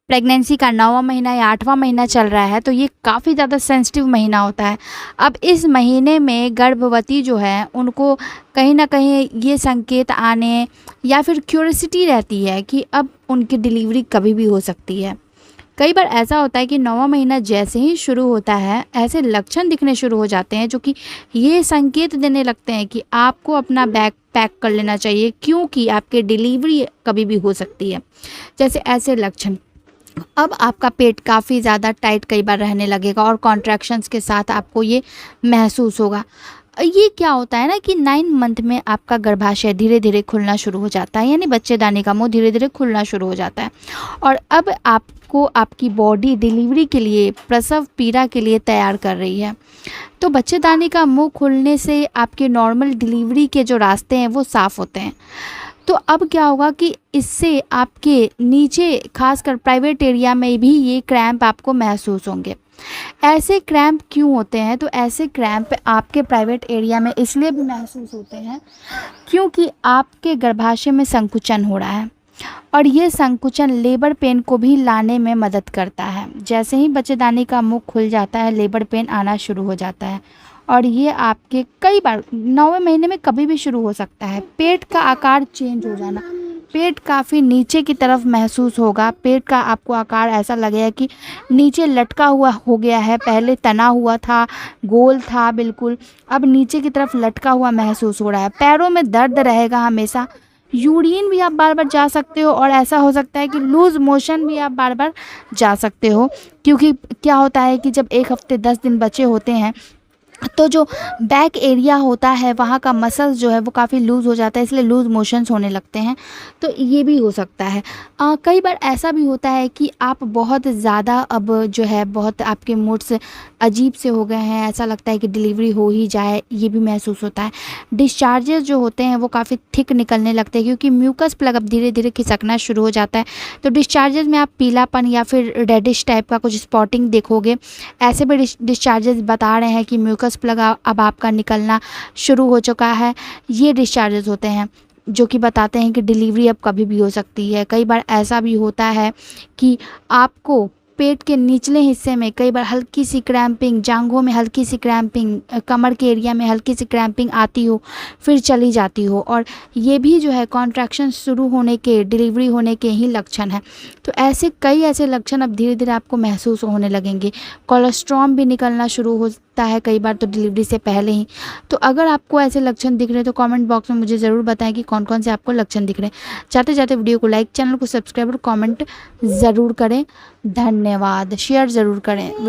Pregnancy का 9वां महीना या 8वां महीना चल रहा है, तो ये काफ़ी ज़्यादा सेंसिटिव महीना होता है। अब इस महीने में गर्भवती जो है उनको कहीं न कहीं ये संकेत आने या फिर क्यूरियोसिटी रहती है कि अब उनकी डिलीवरी कभी भी हो सकती है। कई बार ऐसा होता है कि 9वां महीना जैसे ही शुरू होता है, ऐसे लक्षण दिखने शुरू हो जाते हैं जो कि ये संकेत देने लगते हैं कि आपको अपना बैग पैक कर लेना चाहिए, क्योंकि आपकी डिलीवरी कभी भी हो सकती है। जैसे ऐसे लक्षण, अब आपका पेट काफ़ी ज़्यादा टाइट कई बार रहने लगेगा और कॉन्ट्रैक्शंस के साथ आपको ये महसूस होगा। ये क्या होता है ना कि 9 मंथ में आपका गर्भाशय धीरे धीरे खुलना शुरू हो जाता है, यानी बच्चेदानी का मुंह धीरे धीरे खुलना शुरू हो जाता है और अब आपको आपकी बॉडी डिलीवरी के लिए, प्रसव पीड़ा के लिए तैयार कर रही है। तो बच्चेदानी का मुंह खुलने से आपके नॉर्मल डिलीवरी के जो रास्ते हैं वो साफ़ होते हैं। तो अब क्या होगा कि इससे आपके नीचे खासकर प्राइवेट एरिया में भी ये क्रैम्प आपको महसूस होंगे। ऐसे क्रैम्प क्यों होते हैं? तो ऐसे क्रैम्प आपके प्राइवेट एरिया में इसलिए भी महसूस होते हैं क्योंकि आपके गर्भाशय में संकुचन हो रहा है और ये संकुचन लेबर पेन को भी लाने में मदद करता है। जैसे ही बच्चेदानी का मुंह खुल जाता है, लेबर पेन आना शुरू हो जाता है और ये आपके कई बार 9वें महीने में कभी भी शुरू हो सकता है। पेट का आकार चेंज हो जाना, पेट काफ़ी नीचे की तरफ महसूस होगा। पेट का आपको आकार ऐसा लगेगा कि नीचे लटका हुआ हो गया है, पहले तना हुआ था, गोल था बिल्कुल, अब नीचे की तरफ लटका हुआ महसूस हो रहा है। पैरों में दर्द रहेगा हमेशा, यूरिन भी आप बार बार जा सकते हो और ऐसा हो सकता है कि लूज़ मोशन भी आप बार बार जा सकते हो, क्योंकि क्या होता है कि जब 1 हफ्ते 10 दिन बचे होते हैं तो जो बैक एरिया होता है वहाँ का मसल्स जो है वो काफ़ी लूज़ हो जाता है, इसलिए लूज़ मोशंस होने लगते हैं। तो ये भी हो सकता है। कई बार ऐसा भी होता है कि आप बहुत ज़्यादा अब जो है बहुत आपके मूड्स अजीब से हो गए हैं, ऐसा लगता है कि डिलीवरी हो ही जाए, ये भी महसूस होता है। डिस्चार्जेस जो होते हैं वो काफ़ी थिक निकलने लगते हैं क्योंकि म्यूकस प्लग अब धीरे धीरे खिसकना शुरू हो जाता है। तो डिस्चार्जेस में आप पीलापन या फिर रेडिश टाइप का कुछ स्पॉटिंग देखोगे। ऐसे भी डिस्चार्जेस बता रहे हैं कि म्यूकस प्लग अब आपका निकलना शुरू हो चुका है। ये डिस्चार्जेस होते हैं जो कि बताते हैं कि डिलीवरी अब कभी भी हो सकती है। कई बार ऐसा भी होता है कि आपको पेट के निचले हिस्से में कई बार हल्की सी क्रैम्पिंग, जांघों में हल्की सी क्रैम्पिंग, कमर के एरिया में हल्की सी क्रैम्पिंग आती हो फिर चली जाती हो, और ये भी जो है कॉन्ट्रैक्शन शुरू होने के, डिलीवरी होने के ही लक्षण हैं। तो ऐसे कई ऐसे लक्षण अब धीरे धीरे आपको महसूस होने लगेंगे। कोलेस्ट्रॉम भी निकलना शुरू होता है कई बार तो डिलीवरी से पहले ही। तो अगर आपको ऐसे लक्षण दिख रहे हैं तो कमेंट बॉक्स में मुझे ज़रूर बताएं कि कौन कौन से आपको लक्षण दिख रहे हैं। जाते जाते वीडियो को लाइक, चैनल को सब्सक्राइब और कमेंट ज़रूर करें। धन्यवाद। शेयर ज़रूर करें।